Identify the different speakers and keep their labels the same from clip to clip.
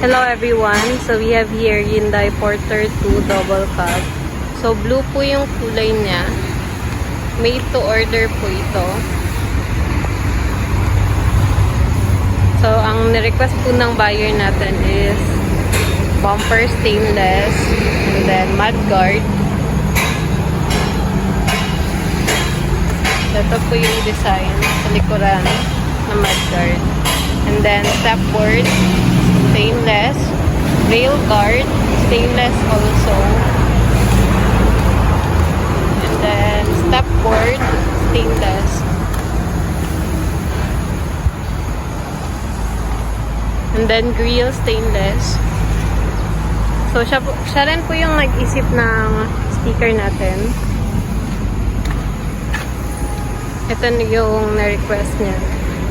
Speaker 1: Hello everyone! So we have here Hyundai Porter 2 double cab. So blue po yung kulay niya. Made to order po ito. So ang nirequest po ng buyer natin is bumper stainless and then mudguard. Ito po yung design sa likuran na mudguard. And then stepboard stainless, rail guard stainless also, and then stepboard stainless, and then grill stainless. So siya rin po yung nag-isip ng sticker natin. Ito yung na-request niya.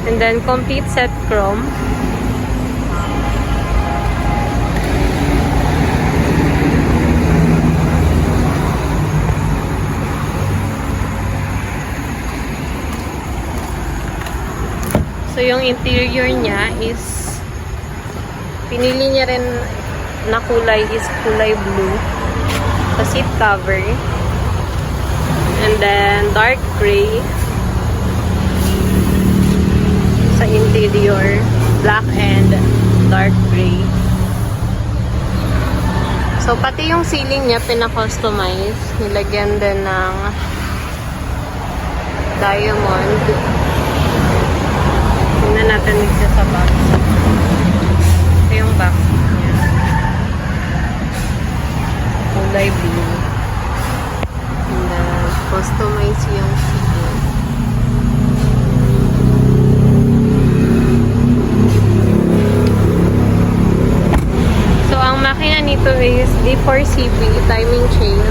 Speaker 1: And then complete set chrome. So, yung interior niya is pinili niya rin na kulay is kulay blue. The seat cover. And then, dark gray. Sa interior, black and dark gray. So, pati yung ceiling niya, pina-customize. Nilagyan din ng diamond. Tingnan natin dito sa box. Ito yung box niya. Kulay blue. And then, customize yung ceiling. So, ang makina nito is D4CB timing chain.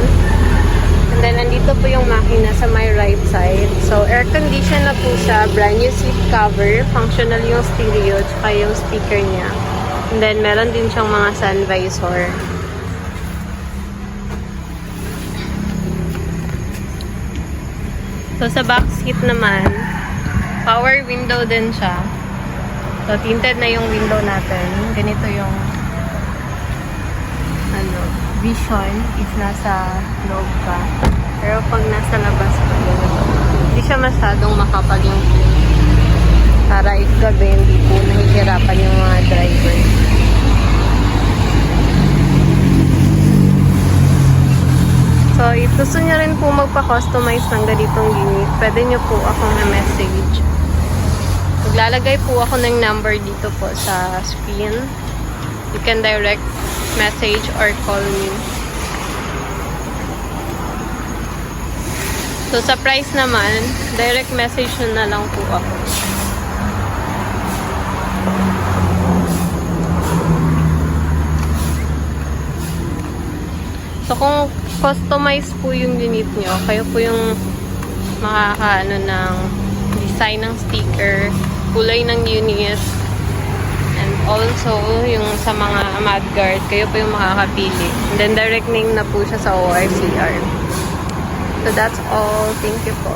Speaker 1: And then, nandito po yung makina sa my right side. So, air condition na po siya. Brand new seat cover. Functional yung stereo. Tsaka yung speaker niya. And then, meron din siyang mga sun visor. So, sa back seat naman, power window din siya. So, tinted na yung window natin. Ganito yung vision if nasa loob ka. Pero pag nasa labas ka, hindi siya masyadong makapal yung frame. Para if gabi, hindi po nahihirapan yung mga driver. So, if gusto nyo rin po magpa-customize ng ganitong unit, pwede nyo po akong na-message. Maglalagay po ako ng number dito po sa screen. You can direct message or call me. So, sa price naman, direct message na lang po ako. So, kung customize po yung unit nyo, kayo po yung makakaano ng design ng sticker, kulay ng unit, and also yung sa mga mudguard, kayo po yung makakapili. And then, direct name na po siya sa ORCR. So, that's all. Thank you po.